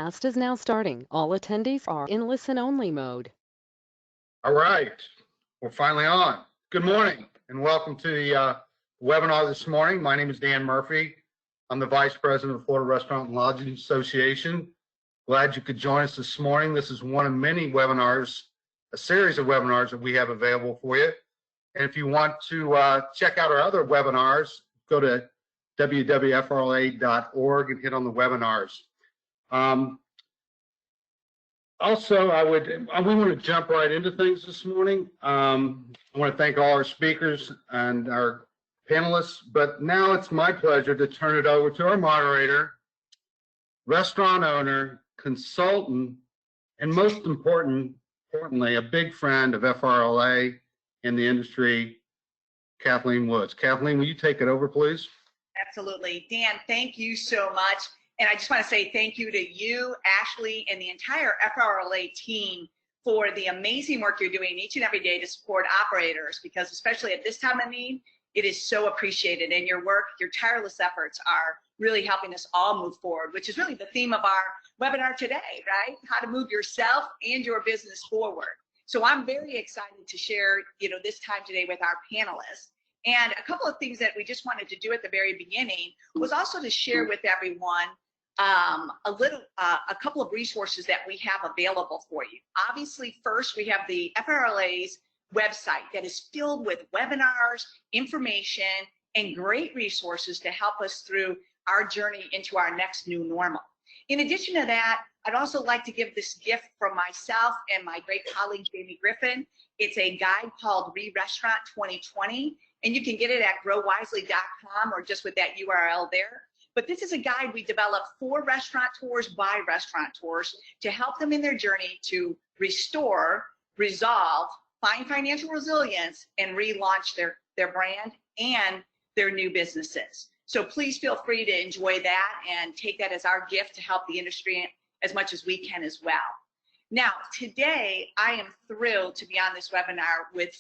Cast is now starting. All attendees are in listen-only mode. All right, we're finally on. Good morning and welcome to the webinar this morning. My name is Dan Murphy. I'm the Vice President of the Florida Restaurant and Lodging Association. Glad you could join us this morning. This is one of many webinars, a series of webinars that we have available for you. And if you want to check out our other webinars, go to www.frla.org and hit on the webinars. Also, we want to jump right into things this morning. I want to thank all our speakers and our panelists, but now it's my pleasure to turn it over to our moderator, restaurant owner, consultant, and most importantly, a big friend of FRLA in the industry, Kathleen Wood. Kathleen, will you take it over, please? Absolutely. Dan, thank you so much. And I just want to say thank you to you, Ashley, and the entire FRLA team for the amazing work you're doing each and every day to support operators, because especially at this time of need, it is so appreciated. And your work, your tireless efforts are really helping us all move forward, which is really the theme of our webinar today, right? How to move yourself and your business forward. So I'm very excited to share, this time today with our panelists. And a couple of things that we just wanted to do at the very beginning was also to share with everyone a couple of resources that we have available for you. Obviously, first, we have the FRLA's website that is filled with webinars, information, and great resources to help us through our journey into our next new normal. In addition to that, I'd also like to give this gift from myself and my great colleague, Jamie Griffin. It's a guide called Re-Restaurant 2020, and you can get it at growwisely.com or just with that URL there. But this is a guide we developed for restaurateurs by restaurateurs to help them in their journey to restore, resolve, find financial resilience, and relaunch their brand and their new businesses. So please feel free to enjoy that and take that as our gift to help the industry as much as we can as well. Now, today, I am thrilled to be on this webinar with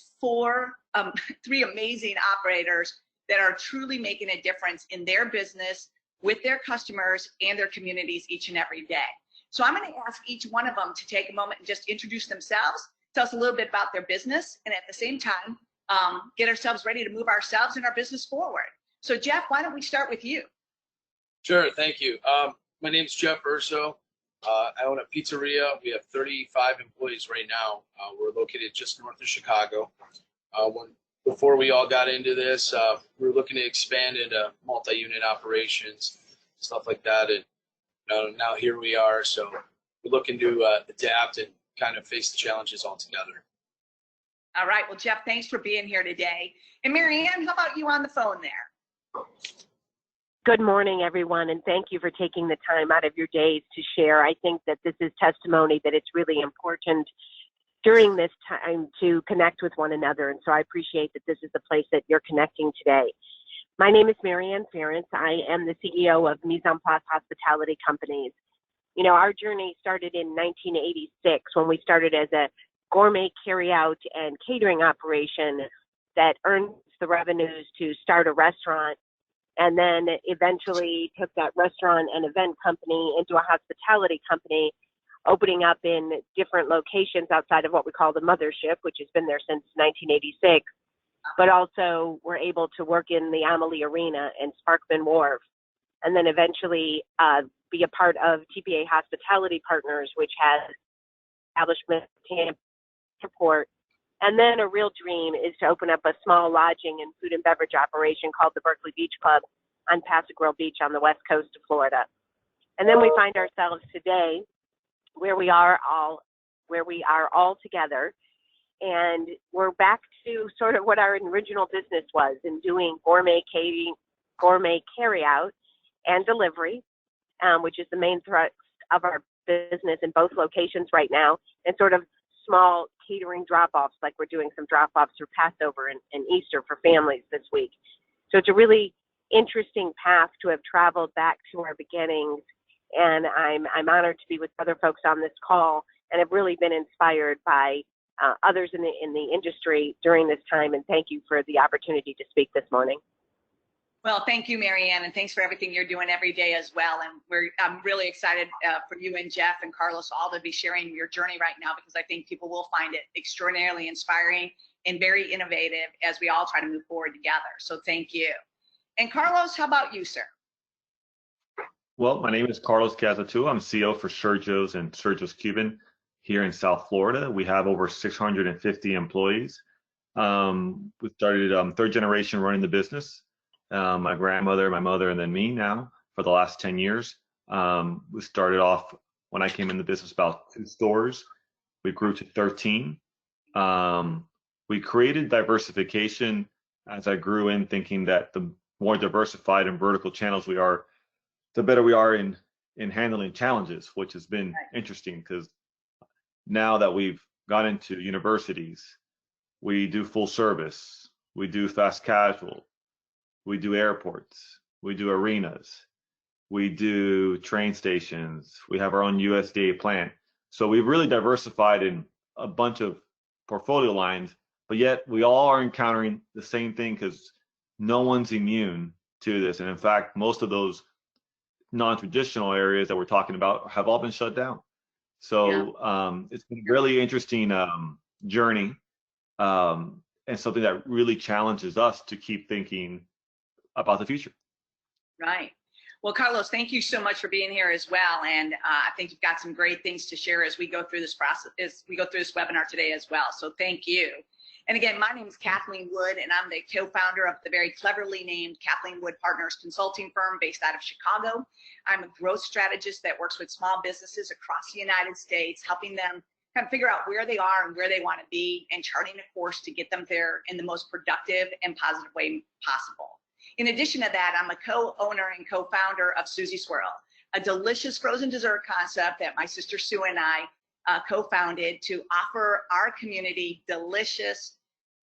three amazing operators that are truly making a difference in their business, with their customers and their communities each and every day. So I'm going to ask each one of them to take a moment and just introduce themselves, tell us a little bit about their business, and at the same time, get ourselves ready to move ourselves and our business forward. So Jeff, why don't we start with you? Sure, thank you. My name is Jeff Urso. I own a pizzeria. We have 35 employees right now. We're located just north of Chicago. Before we all got into this, we were looking to expand into multi-unit operations, stuff like that. And now here we are. So we're looking to adapt and kind of face the challenges all together. All right. Well, Jeff, thanks for being here today. And Maryann, how about you on the phone there? Good morning, everyone, and thank you for taking the time out of your days to share. I think that this is testimony that it's really important during this time to connect with one another, and so I appreciate that this is the place that you're connecting today. My name is Maryann Ferenc. I am the CEO of Mise Hospitality Companies. You know, our journey started in 1986 when we started as a gourmet carryout and catering operation that earns the revenues to start a restaurant, and then eventually took that restaurant and event company into a hospitality company, opening up in different locations outside of what we call the mothership, which has been there since 1986, but also we're able to work in the Amelie Arena and Sparkman Wharf, and then eventually be a part of TPA Hospitality Partners, which has establishment support. And then a real dream is to open up a small lodging and food and beverage operation called the Berkeley Beach Club on Pasagrille Beach on the west coast of Florida. And then we find ourselves today where we are all together, and we're back to sort of what our original business was in doing gourmet carryout and delivery, which is the main thrust of our business in both locations right now, and sort of small catering drop-offs, like we're doing some drop-offs for Passover and Easter for families this week. So it's a really interesting path to have traveled back to our beginnings, and I'm honored to be with other folks on this call, and have really been inspired by others in the industry during this time, and thank you for the opportunity to speak this morning. Well, thank you, Maryann, and thanks for everything you're doing every day as well. And I'm really excited for you and Jeff and Carlos all to be sharing your journey right now, because I think people will find it extraordinarily inspiring and very innovative as we all try to move forward together. So thank you. And Carlos, how about you, sir? Well, my name is Carlos Gazitua. I'm CEO for Sergio's and Sergio's Cuban here in South Florida. We have over 650 employees. We started third generation running the business. My grandmother, my mother, and then me now for the last 10 years. We started off when I came in the business about 2 stores. We grew to 13. We created diversification as I grew in, thinking that the more diversified and vertical channels we are, the better we are in handling challenges, which has been interesting, because now that we've got into universities, we do full service, we do fast casual, we do airports, we do arenas, we do train stations, we have our own USDA plant. So we've really diversified in a bunch of portfolio lines, but yet we all are encountering the same thing, because no one's immune to this. And in fact, most of those non-traditional areas that we're talking about have all been shut down. So it's been a really interesting journey, and something that really challenges us to keep thinking about the future. Right. Well, Carlos, thank you so much for being here as well. And I think you've got some great things to share as we go through this process, as we go through this webinar today as well. So thank you. And again, my name is Kathleen Wood, and I'm the co-founder of the very cleverly named Kathleen Wood Partners consulting firm based out of Chicago. I'm a growth strategist that works with small businesses across the United States, helping them kind of figure out where they are and where they want to be, and charting a course to get them there in the most productive and positive way possible. In addition to that, I'm a co-owner and co-founder of Suzy Swirl, a delicious frozen dessert concept that my sister Sue and I co-founded to offer our community delicious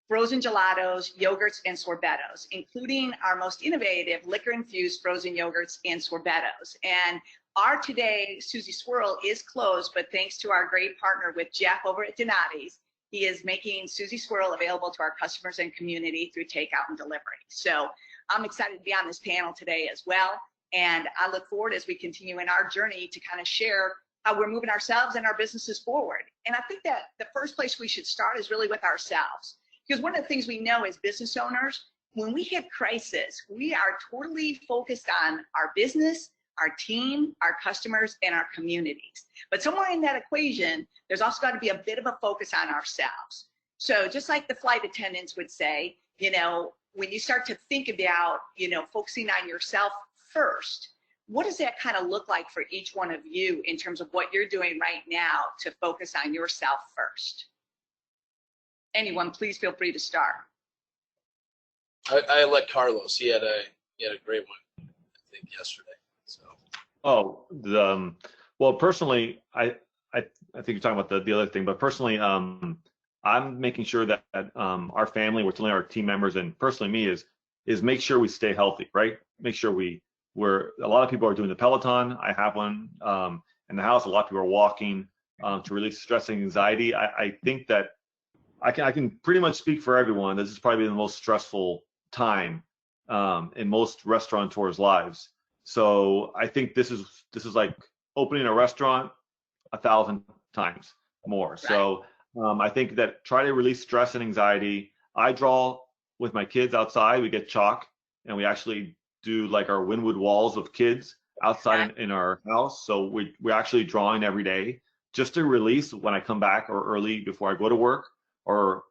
frozen gelatos, yogurts, and sorbettos, including our most innovative liquor-infused frozen yogurts and sorbettos. And our today, Suzy Swirl, is closed, but thanks to our great partner with Jeff over at Donati's, he is making Suzy Swirl available to our customers and community through takeout and delivery. So I'm excited to be on this panel today as well. And I look forward as we continue in our journey to kind of share how we're moving ourselves and our businesses forward. And I think that the first place we should start is really with ourselves. Because one of the things we know as business owners, when we hit crisis, we are totally focused on our business, our team, our customers, and our communities. But somewhere in that equation, there's also got to be a bit of a focus on ourselves. So just like the flight attendants would say, you know, when you start to think about, you know, focusing on yourself first, what does that kind of look like for each one of you in terms of what you're doing right now to focus on yourself first? Anyone, please feel free to start. I let Carlos. He had a great one, I think, yesterday. So. Oh, well, personally, I think you're talking about the other thing, but personally, I'm making sure that our family, we're telling our team members, and personally me, is make sure we stay healthy, right? Make sure we're a lot of people are doing the Peloton. I have one in the house. A lot of people are walking to release stress and anxiety. I think that I can pretty much speak for everyone. This is probably the most stressful time in most restaurateurs' lives. So I think this is like opening a restaurant 1,000 times more. Right. So I think that try to release stress and anxiety. I draw with my kids outside. We get chalk and we actually do like our Wynwood walls of kids outside in our house. So we're actually drawing every day just to release when I come back or early before I go to work, or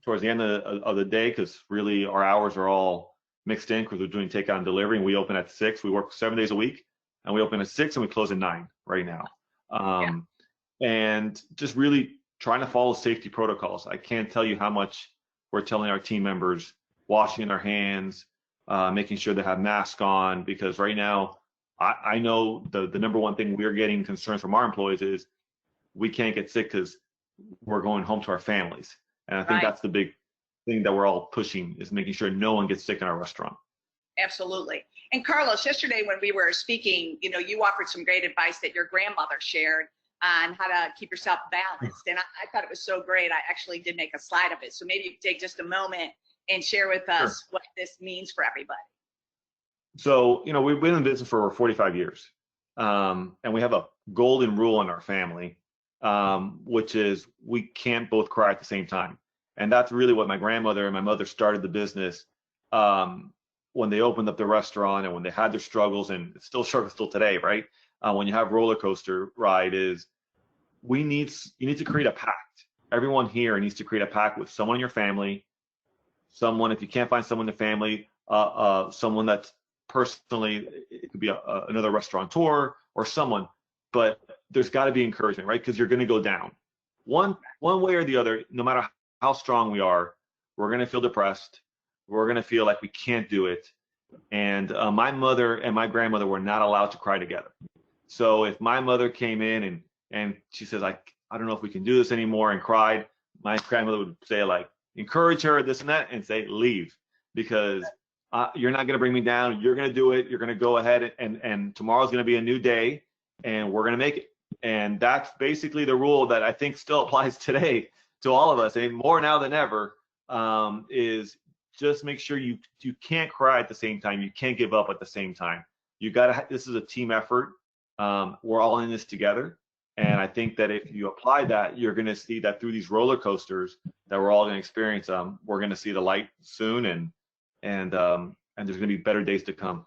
towards the end of the day, because really our hours are all mixed in because we're doing takeout and delivery, and we open at 6. We work 7 days a week, and we open at 6 and we close at 9 right now. And just really trying to follow safety protocols. I can't tell you how much we're telling our team members, washing their hands, making sure they have masks on, because right now I know the number one thing we're getting concerns from our employees is we can't get sick because we're going home to our families. And I think that's the big thing that we're all pushing, is making sure no one gets sick in our restaurant. Absolutely. And Carlos, yesterday when we were speaking, you know, you offered some great advice that your grandmother shared on how to keep yourself balanced. And I thought it was so great. I actually did make a slide of it. So maybe you could take just a moment and share with us what this means for everybody. So, we've been in business for over 45 years. And we have a golden rule in our family, which is we can't both cry at the same time. And that's really what my grandmother and my mother started the business when they opened up the restaurant and when they had their struggles, and it's still struggles still today, right? When you have roller coaster ride is you need to create a pact. Everyone here needs to create a pact with someone in your family, someone, if you can't find someone in the family, someone that's personally, it could be another restaurateur or someone, but there's got to be encouragement, right? Because you're going to go down one way or the other. No matter how strong we are, we're going to feel depressed. We're going to feel like we can't do it. And my mother and my grandmother were not allowed to cry together. So if my mother came in and she says, I don't know if we can do this anymore, and cried, my grandmother would say, like, encourage her, this and that, and say, leave, because you're not going to bring me down. You're going to do it. You're going to go ahead, and tomorrow's going to be a new day, and we're going to make it. And that's basically the rule that I think still applies today to all of us, and more now than ever, is just make sure you can't cry at the same time. You can't give up at the same time. You got to. This is a team effort. We're all in this together. And I think that if you apply that, you're going to see that through these roller coasters that we're all going to experience, we're going to see the light soon, and there's going to be better days to come.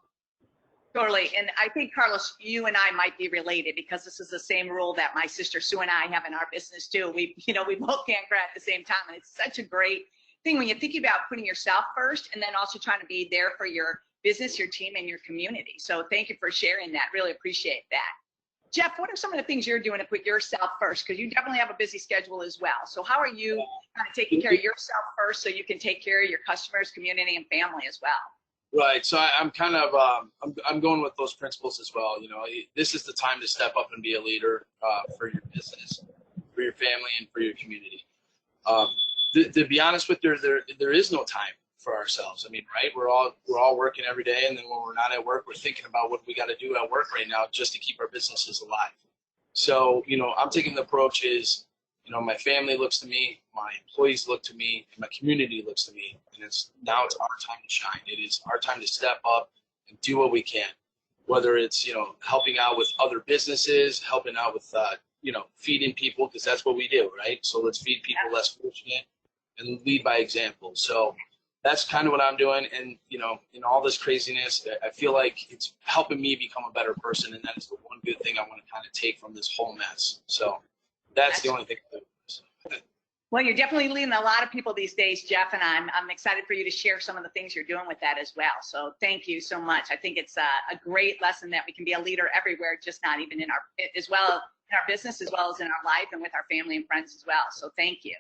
Totally. And I think, Carlos, you and I might be related, because this is the same rule that my sister Sue and I have in our business too. We both can't cry at the same time. And it's such a great thing when you think about putting yourself first and then also trying to be there for your business, your team, and your community. So thank you for sharing that. Really appreciate that. Jeff, what are some of the things you're doing to put yourself first? Because you definitely have a busy schedule as well. So how are you kind of taking care of yourself first so you can take care of your customers, community, and family as well? Right. So I'm kind of I'm going with those principles as well. This is the time to step up and be a leader for your business, for your family, and for your community. To be honest with you, there is no time for ourselves. I mean, right? We're all working every day, and then when we're not at work, we're thinking about what we got to do at work right now just to keep our businesses alive. So, I'm taking the approach is, my family looks to me, my employees look to me, and my community looks to me, and it's our time to shine. It is our time to step up and do what we can, whether it's, helping out with other businesses, helping out with, feeding people, because that's what we do, right? So let's feed people less fortunate and lead by example. So that's kind of what I'm doing. And, in all this craziness, I feel like it's helping me become a better person. And that is the one good thing I want to kind of take from this whole mess. So that's the only thing I do. Well, you're definitely leading a lot of people these days, Jeff, and I'm excited for you to share some of the things you're doing with that as well. So thank you so much. I think it's a great lesson that we can be a leader everywhere, just not even in our business, as well as in our life and with our family and friends as well. So thank you.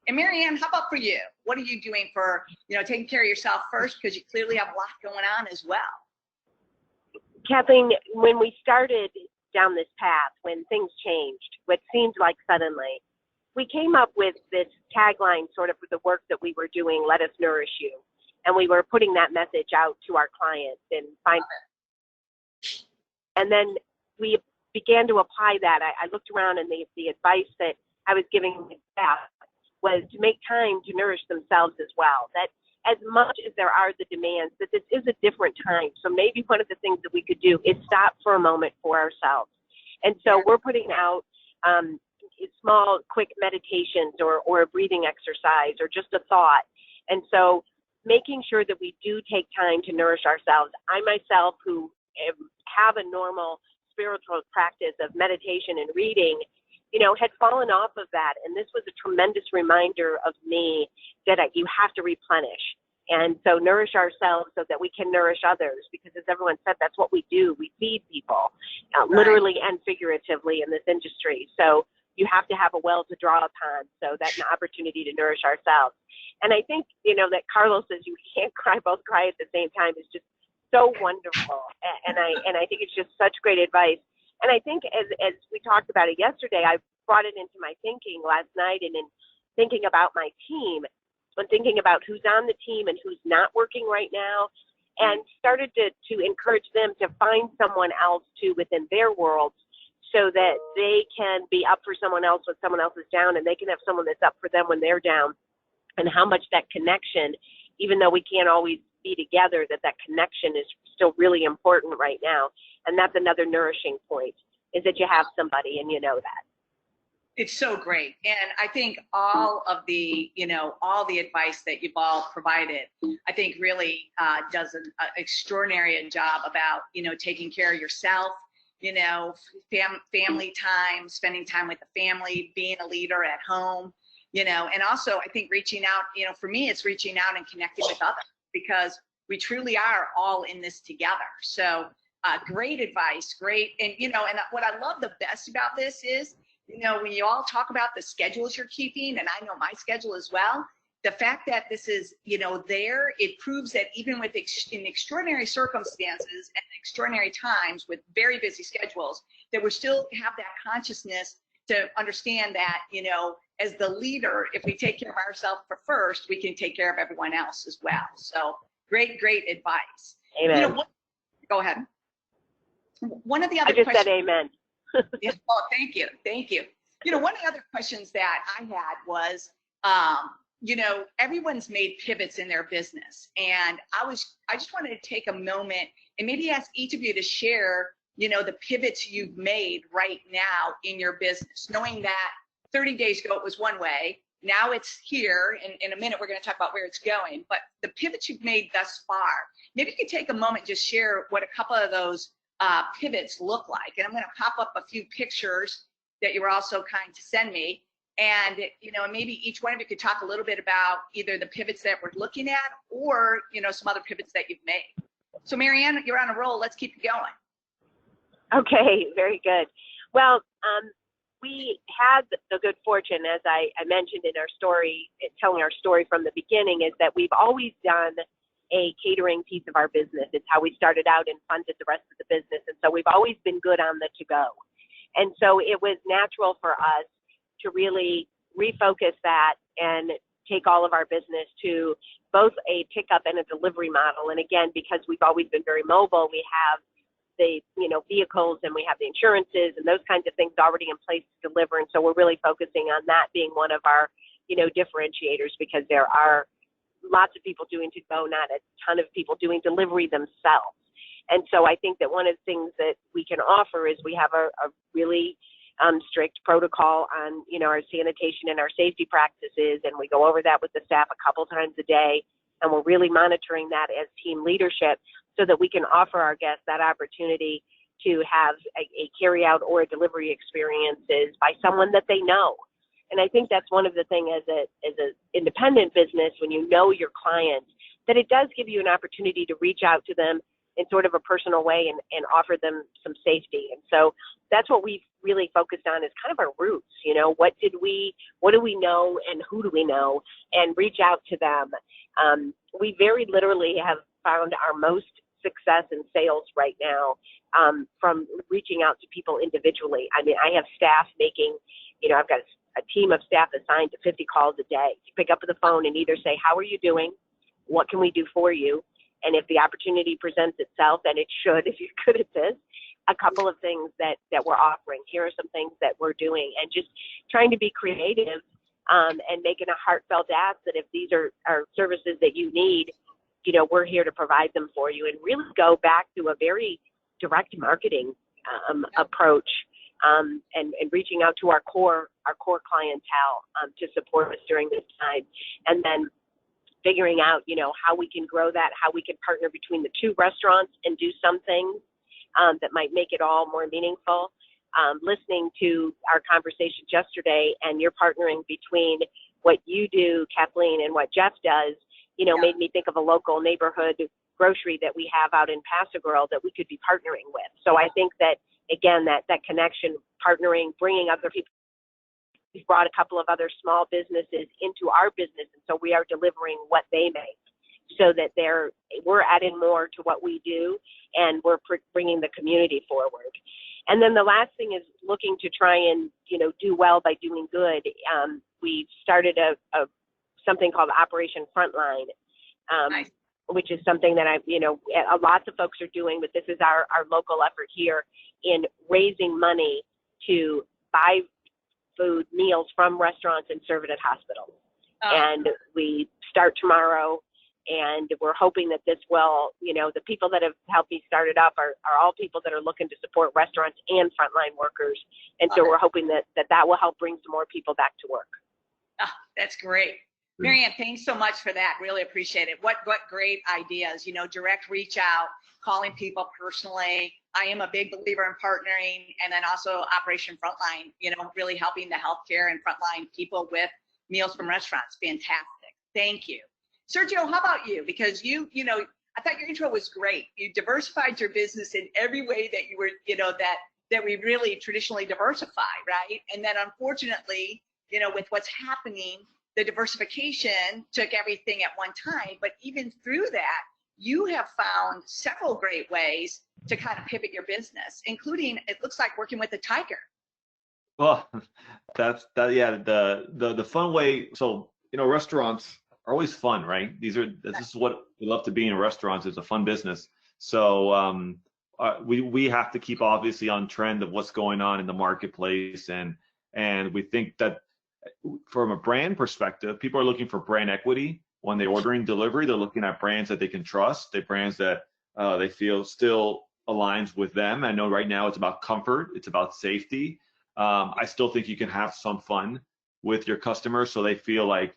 And Maryann, how about for you? What are you doing for, taking care of yourself first? Because you clearly have a lot going on as well. Kathleen, when we started down this path, when things changed, what seemed like suddenly, we came up with this tagline sort of with the work that we were doing, let us nourish you. And we were putting that message out to our clients and then we began to apply that. I looked around, and the advice that I was giving my staff was to make time to nourish themselves as well. That as much as there are the demands, that this is a different time. So maybe one of the things that we could do is stop for a moment for ourselves. And so we're putting out small, quick meditations or a breathing exercise or just a thought. And so making sure that we do take time to nourish ourselves. I myself, who have a normal spiritual practice of meditation and reading, had fallen off of that. And this was a tremendous reminder of me that you have to replenish. And so nourish ourselves so that we can nourish others, because as everyone said, that's what we do. We feed people, literally and figuratively in this industry. So you have to have a well to draw upon. So that's an opportunity to nourish ourselves. And I think, that Carlos says you can't both cry at the same time is just so wonderful. And I think it's just such great advice. And I think as we talked about it yesterday, I brought it into my thinking last night, and in thinking about my team and thinking about who's on the team and who's not working right now, and started to encourage them to find someone else too within their worlds, so that they can be up for someone else when someone else is down, and they can have someone that's up for them when they're down, and how much that connection, even though we can't always be together, that connection is still really important right now. And that's another nourishing point, is that you have somebody and you know that. It's so great. And I think all of the, all the advice that you've all provided, I think really does an extraordinary job about, taking care of yourself, family time, spending time with the family, being a leader at home, and also I think reaching out, for me, it's reaching out and connecting with others, because we truly are all in this together. So great advice, great. And, and what I love the best about this is, when you all talk about the schedules you're keeping, and I know my schedule as well, the fact that this is, there, it proves that even with in extraordinary circumstances and extraordinary times with very busy schedules, that we still have that consciousness to understand that, as the leader, if we take care of ourselves first, we can take care of everyone else as well. So great advice. Amen. Go ahead. One of the other I just questions. said amen. Yes, well, thank you. One of the other questions that I had was, everyone's made pivots in their business, and I just wanted to take a moment and maybe ask each of you to share, the pivots you've made right now in your business, knowing that 30 days ago it was one way, now it's here, and in a minute we're going to talk about where it's going, but the pivots you've made thus far. Maybe you could take a moment, just share what a couple of those pivots look like. And I'm going to pop up a few pictures that you were also kind to send me. And, maybe each one of you could talk a little bit about either the pivots that we're looking at or, some other pivots that you've made. So Maryann, you're on a roll. Let's keep it going. Okay, very good. Well, we had the good fortune, as I mentioned in our story, telling our story from the beginning, is that we've always done a catering piece of our business. It's how we started out and funded the rest of the business. And so we've always been good on the to-go. And so it was natural for us to really refocus that and take all of our business to both a pickup and a delivery model. And again, because we've always been very mobile, we have the, vehicles, and we have the insurances and those kinds of things already in place to deliver. And so we're really focusing on that being one of our, differentiators, because there are lots of people doing to-go, not a ton of people doing delivery themselves. And so I think that one of the things that we can offer is we have a really strict protocol on, our sanitation and our safety practices, and we go over that with the staff a couple times a day, and we're really monitoring that as team leadership so that we can offer our guests that opportunity to have a carry-out or a delivery experiences by someone that they know. And I think that's one of the things as a independent business, when you know your clients, that it does give you an opportunity to reach out to them in sort of a personal way and offer them some safety. And so that's what we've really focused on, is kind of our roots. What do we know and who do we know, and reach out to them. We very literally have found our most success in sales right now from reaching out to people individually. I mean, I have staff making, I've got a team of staff assigned to 50 calls a day to pick up the phone and either say, how are you doing? What can we do for you? And if the opportunity presents itself, and it should, if you're good at this, a couple of things that we're offering. Here are some things that we're doing, and just trying to be creative and making a heartfelt ask that if these are services that you need, we're here to provide them for you, and really go back to a very direct marketing approach and reaching out to our core clientele to support us during this time. And then figuring out, how we can grow that, how we can partner between the two restaurants and do some things that might make it all more meaningful. Listening to our conversation yesterday, and your partnering between what you do, Kathleen, and what Jeff does, made me think of a local neighborhood grocery that we have out in Paso Girl that we could be partnering with. So I think that, again, that connection, partnering, bringing other people. We've brought a couple of other small businesses into our business, and so we are delivering what they make, so that we're adding more to what we do, and we're bringing the community forward. And then the last thing is looking to try and do well by doing good. We've started something called Operation Frontline, Nice. Which is something that lots of folks are doing, but this is our local effort here in raising money to buy food, meals from restaurants and serve it at hospitals. And we start tomorrow. And we're hoping that this will, the people that have helped me start it up are all people that are looking to support restaurants and frontline workers. And so we're hoping that will help bring some more people back to work. Oh, that's great. Maryann, thanks so much for that. Really appreciate it. What great ideas, direct reach out, calling people personally. I am a big believer in partnering, and then also Operation Frontline, really helping the healthcare and frontline people with meals from restaurants. Fantastic. Thank you. Sergio, how about you? Because I thought your intro was great. You diversified your business in every way that you were, that we really traditionally diversify, right? And then unfortunately, with what's happening, the diversification took everything at one time. But even through that, you have found several great ways to kind of pivot your business, including, it looks like, working with a tiger. Well, yeah, the fun way. So, restaurants are always fun, right? This is what we love to be in restaurants. It's a fun business. So we have to keep obviously on trend of what's going on in the marketplace, and we think that from a brand perspective, people are looking for brand equity when they're ordering delivery. They're looking at brands that they can trust, the brands that they feel still aligns with them. I know right now it's about comfort, it's about safety. I still think you can have some fun with your customers, so they feel like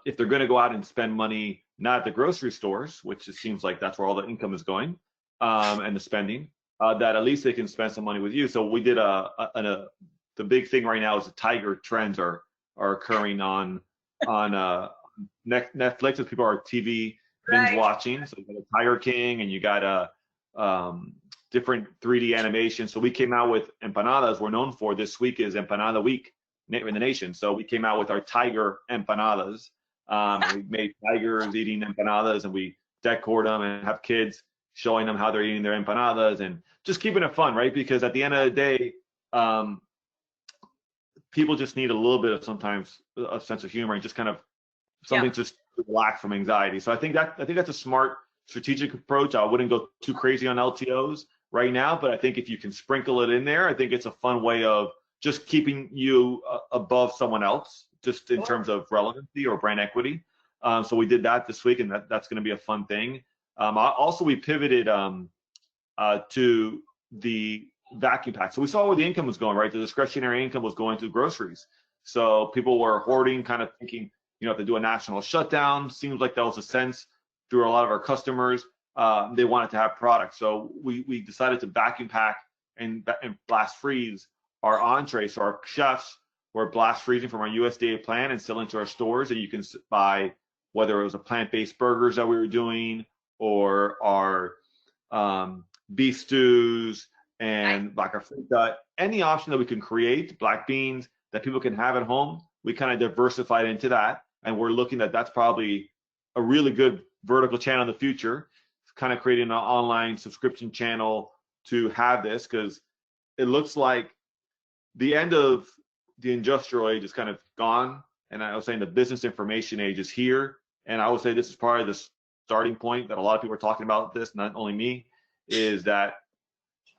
if they're going to go out and spend money, not at the grocery stores, which it seems like that's where all the income is going, and the spending, that at least they can spend some money with you. So we did the big thing right now is the tiger trends are occurring on Netflix, as people are TV binge watching. So you got a Tiger King, and you got a different 3D animation. So we came out with empanadas. We're known for this week is Empanada Week in the nation. So we came out with our tiger empanadas. We made tigers eating empanadas, and we decored them and have kids showing them how they're eating their empanadas, and just keeping it fun, right? Because at the end of the day, people just need a little bit of sometimes a sense of humor and just kind of something just to relax from anxiety. So I think that's a smart strategic approach. I wouldn't go too crazy on LTOs right now, but I think if you can sprinkle it in there, I think it's a fun way of just keeping you above someone else, just in terms of relevancy or brand equity. So we did that this week, and that's going to be a fun thing. Also, we pivoted to the vacuum pack. So we saw where the income was going, right? The discretionary income was going to groceries. So people were hoarding, kind of thinking, if they do a national shutdown, seems like that was a sense through a lot of our customers. They wanted to have products. So we decided to vacuum pack and blast freeze our entrees. So our chefs were blast freezing from our USDA plan and selling to our stores. And you can buy, whether it was a plant-based burgers that we were doing, or our beef stews, and like our frita, any option that we can create, black beans that people can have at home, we kind of diversified into that. And we're looking at that's probably a really good vertical channel in the future, kind of creating an online subscription channel to have this, because it looks like the end of the industrial age is kind of gone. And I was saying the business information age is here. And I would say this is probably the starting point that a lot of people are talking about this, not only me, is that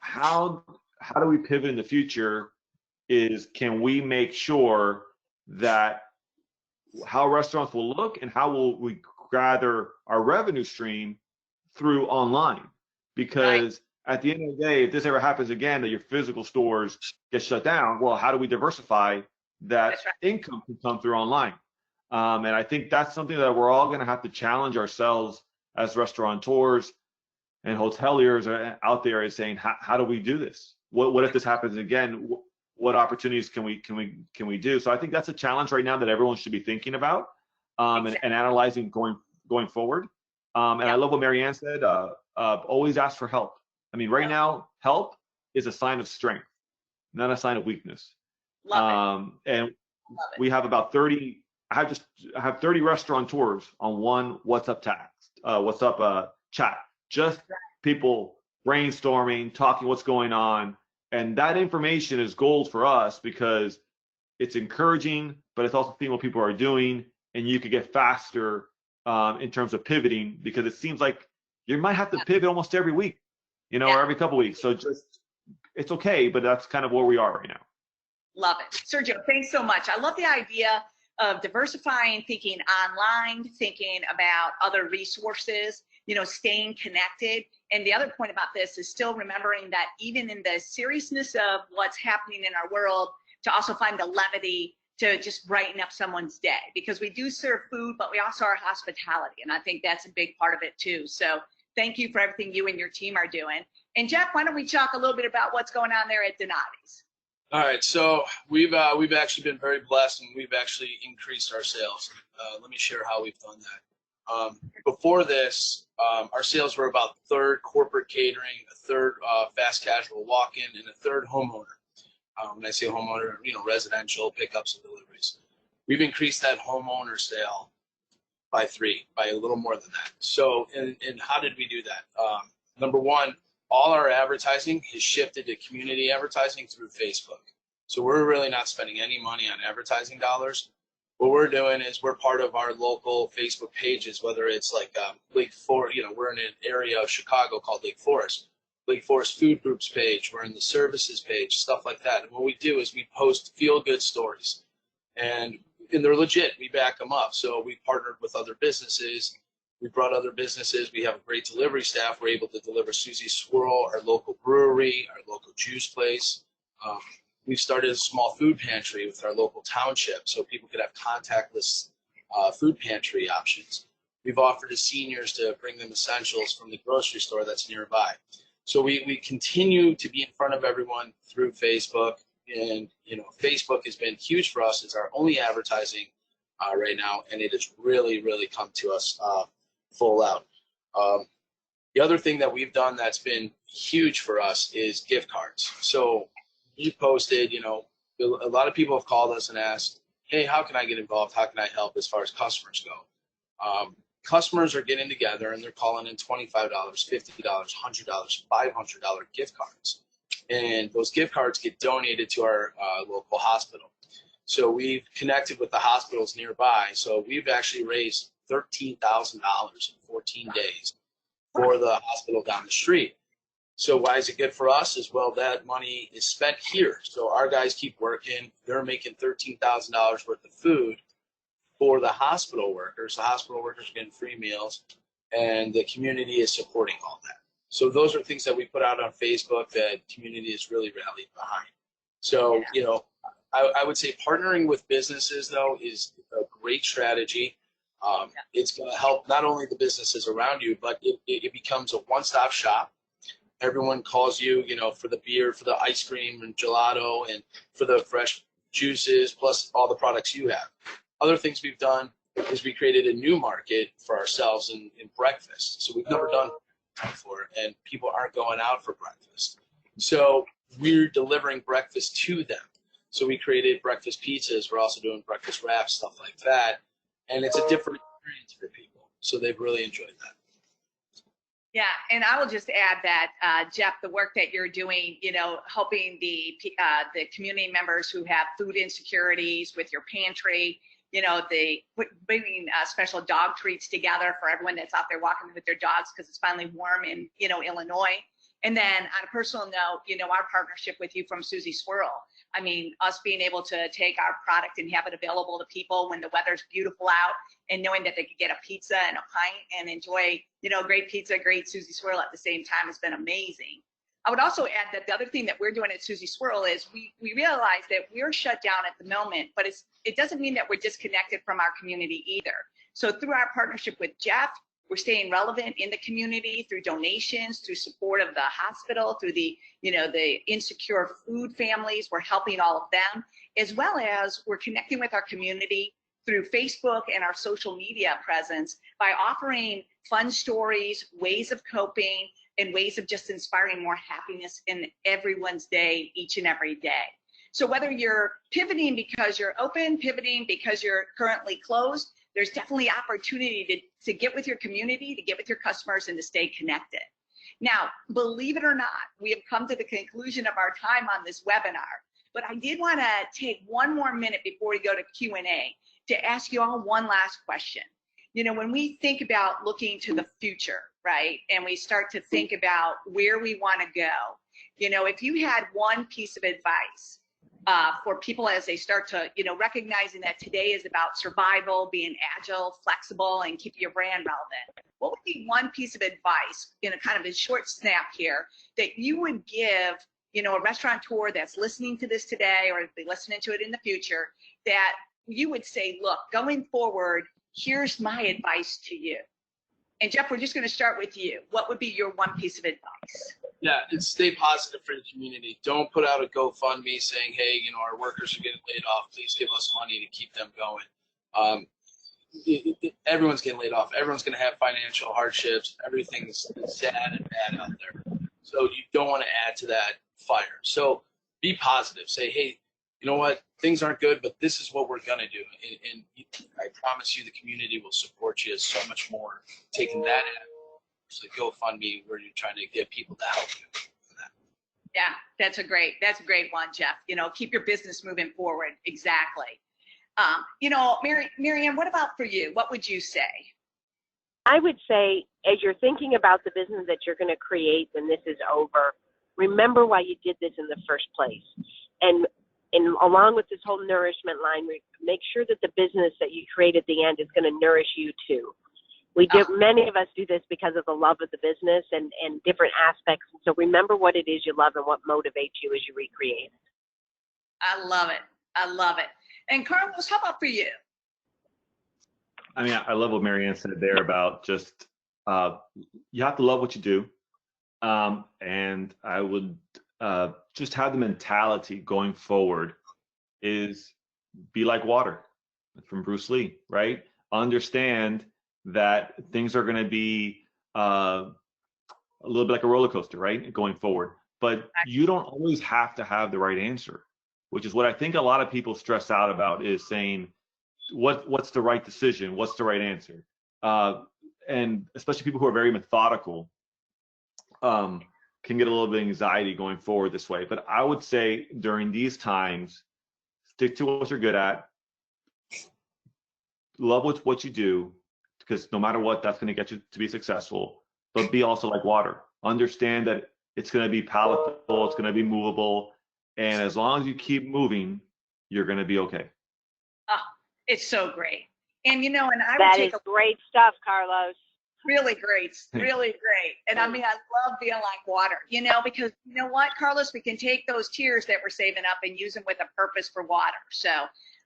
how do we pivot in the future is, can we make sure that how restaurants will look and how will we gather our revenue stream through online? Because at the end of the day, if this ever happens again, that your physical stores get shut down, well, how do we diversify that income can come through online? And I think that's something that we're all going to have to challenge ourselves as restaurateurs and hoteliers are out there, is saying, how do we do this? What if this happens again? What opportunities can we do? So I think that's a challenge right now that everyone should be thinking about, and analyzing going forward. And I love what Maryann said. Always ask for help. I mean, right now, help is a sign of strength, not a sign of weakness. Love it. And we have about 30. I have 30 restaurateurs on one WhatsApp chat. Just people brainstorming, talking what's going on. And that information is gold for us, because it's encouraging, but it's also seeing what people are doing, and you could get faster in terms of pivoting, because it seems like you might have to pivot almost every week, or every couple weeks. So it's okay, but that's kind of where we are right now. Love it. Sergio, thanks so much. I love the idea of diversifying, thinking online, thinking about other resources, staying connected. And the other point about this is still remembering that even in the seriousness of what's happening in our world, to also find the levity to just brighten up someone's day, because we do serve food, but we also are hospitality. And I think that's a big part of it too. So thank you for everything you and your team are doing. And Jeff, why don't we talk a little bit about what's going on there at Donati's? All right, so we've actually been very blessed, and we've actually increased our sales. Let me share how we've done that. Before this, our sales were about a third corporate catering, a third fast casual walk-in, and a third homeowner. When I say homeowner, residential pickups and deliveries. We've increased that homeowner sale by 3, by a little more than that. So, and how did we do that? Number one, all our advertising has shifted to community advertising through Facebook. So we're really not spending any money on advertising dollars. What we're doing is we're part of our local Facebook pages, whether it's like Lake Forest, we're in an area of Chicago called Lake Forest Food Groups page, we're in the services page, stuff like that. And what we do is we post feel-good stories, and they're legit. We back them up. So we partnered with other businesses. We brought other businesses. We have a great delivery staff. We're able to deliver Suzy Swirl, our local brewery, our local juice place. We've started a small food pantry with our local township, so people could have contactless food pantry options. We've offered to seniors to bring them essentials from the grocery store that's nearby. So we continue to be in front of everyone through Facebook, and Facebook has been huge for us. It's our only advertising right now, and it has really, really come to us full out. The other thing that we've done that's been huge for us is gift cards. So you posted, a lot of people have called us and asked, hey, how can I get involved? How can I help as far as customers go? Customers are getting together and they're calling in $25, $50, $100, $500 gift cards. And those gift cards get donated to our local hospital. So we've connected with the hospitals nearby. So we've actually raised $13,000 in 14 days for the hospital down the street. So why is it good for us? As well, that money is spent here. So our guys keep working. They're making $13,000 worth of food for the hospital workers. The hospital workers are getting free meals, and the community is supporting all that. So those are things that we put out on Facebook that community is really rallied behind. So, I would say partnering with businesses, though, is a great strategy. It's going to help not only the businesses around you, but it becomes a one-stop shop. Everyone calls you, for the beer, for the ice cream and gelato, and for the fresh juices, plus all the products you have. Other things we've done is we created a new market for ourselves in breakfast. So we've never done before, and people aren't going out for breakfast. So we're delivering breakfast to them. So we created breakfast pizzas. We're also doing breakfast wraps, stuff like that. And it's a different experience for people. So they've really enjoyed that. Yeah, and I will just add that, Jeff, the work that you're doing, helping the community members who have food insecurities with your pantry, bringing special dog treats together for everyone that's out there walking with their dogs because it's finally warm in, Illinois. And then on a personal note, our partnership with you from Suzy Swirl. I mean, us being able to take our product and have it available to people when the weather's beautiful out, and knowing that they could get a pizza and a pint and enjoy, great pizza, great Suzy Swirl at the same time has been amazing. I would also add that the other thing that we're doing at Suzy Swirl is we realize that we're shut down at the moment, but it doesn't mean that we're disconnected from our community either. So through our partnership with Jeff, we're staying relevant in the community through donations, through support of the hospital, through the insecure food families. We're helping all of them, as well as we're connecting with our community through Facebook and our social media presence by offering fun stories, ways of coping, and ways of just inspiring more happiness in everyone's day, each and every day. So whether you're pivoting because you're open, pivoting because you're currently closed, there's definitely opportunity to get with your community, to get with your customers, and to stay connected. Now, believe it or not, we have come to the conclusion of our time on this webinar, but I did want to take one more minute before we go to Q&A to ask you all one last question. When we think about looking to the future, right, and we start to think about where we want to go, if you had one piece of advice for people as they start to, recognizing that today is about survival, being agile, flexible, and keeping your brand relevant. What would be one piece of advice, kind of a short snap here, that you would give, a restaurateur that's listening to this today, or if they're listening to it in the future, that you would say, look, going forward, here's my advice to you. And Jeff, we're just going to start with you. What would be your one piece of advice? Yeah, and stay positive for the community. Don't put out a GoFundMe saying, hey, our workers are getting laid off. Please give us money to keep them going. Everyone's getting laid off. Everyone's going to have financial hardships. Everything's sad and bad out there. So you don't want to add to that fire. So be positive. Say, hey, you know what? Things aren't good, but this is what we're going to do. And I promise you the community will support you so much more taking that out. So GoFundMe where you're trying to get people to help you for that. Yeah, that's a great one, Jeff. Keep your business moving forward. Exactly. Maryann, what about for you? What would you say? I would say, as you're thinking about the business that you're going to create when this is over, remember why you did this in the first place. And along with this whole nourishment line, make sure that the business that you create at the end is going to nourish you too. Many of us do this because of the love of the business and different aspects. And so remember what it is you love and what motivates you as you recreate. I love it. I love it. And Carlos, how about for you? I mean, I love what Maryann said there about just you have to love what you do. And I would just have the mentality going forward is be like water from Bruce Lee, right? Understand that things are going to be a little bit like a roller coaster, right? Going forward. But you don't always have to have the right answer, which is what I think a lot of people stress out about, is saying, what's the right decision? What's the right answer? And especially people who are very methodical can get a little bit of anxiety going forward this way. But I would say during these times, stick to what you're good at, love what you do, because no matter what, that's going to get you to be successful. But be also like water. Understand that it's going to be palatable, it's going to be movable, and as long as you keep moving, you're going to be okay. Oh, it's so great. And and I that would take is great stuff, Carlos. Really great, really great. And I mean, I love being like water, because you know what, Carlos, we can take those tears that we're saving up and use them with a purpose for water. So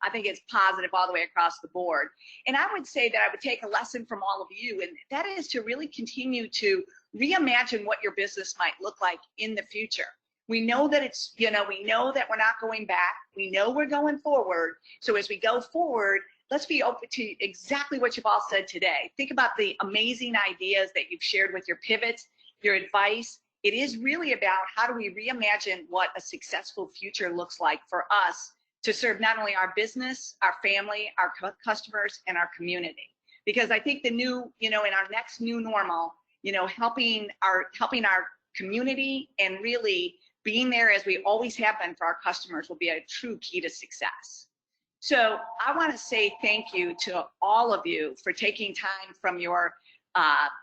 I think it's positive all the way across the board. And I would say that I would take a lesson from all of you, and that is to really continue to reimagine what your business might look like in the future. We know that we know that we're not going back. We know we're going forward. So as we go forward, let's be open to exactly what you've all said today. Think about the amazing ideas that you've shared with your pivots, your advice. It is really about how do we reimagine what a successful future looks like for us to serve not only our business, our family, our customers, and our community. Because I think the new, in our next new normal, helping our community and really being there as we always have been for our customers will be a true key to success. So I want to say thank you to all of you for taking time from your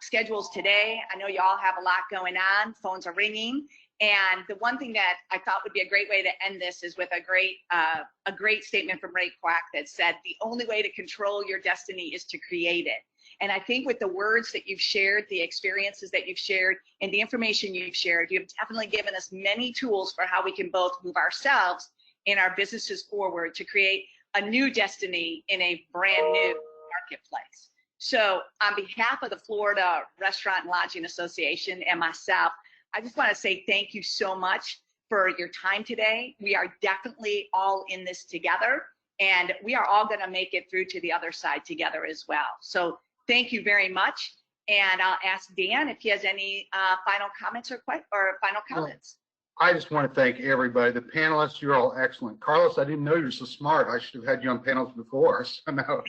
schedules today. I know you all have a lot going on. Phones are ringing. And the one thing that I thought would be a great way to end this is with a great statement from Ray Kwak that said, the only way to control your destiny is to create it. And I think with the words that you've shared, the experiences that you've shared, and the information you've shared, you've definitely given us many tools for how we can both move ourselves and our businesses forward to create a new destiny in a brand new marketplace. So on behalf of the Florida Restaurant and Lodging Association and myself, I just want to say thank you so much for your time today. We are definitely all in this together, and we are all going to make it through to the other side together as well. So thank you very much. And I'll ask Dan if he has any final comments or final comments. I just want to thank everybody. The panelists, you're all excellent. Carlos, I didn't know you were so smart. I should have had you on panels before. So no,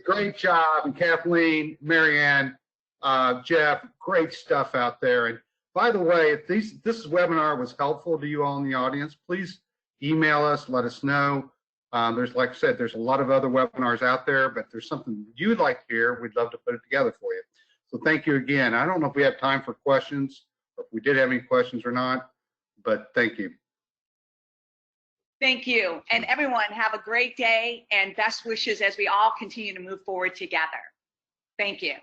great job. And Kathleen, Maryann, Jeff, great stuff out there. And by the way, if this webinar was helpful to you all in the audience, please email us, let us know. There's, like I said, there's a lot of other webinars out there, but if there's something you'd like to hear, we'd love to put it together for you. So thank you again. I don't know if we have time for questions, or if we did have any questions or not, but thank you. Thank you. And everyone, have a great day and best wishes as we all continue to move forward together. Thank you.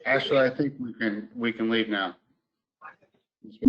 Ashley, I think we can leave now.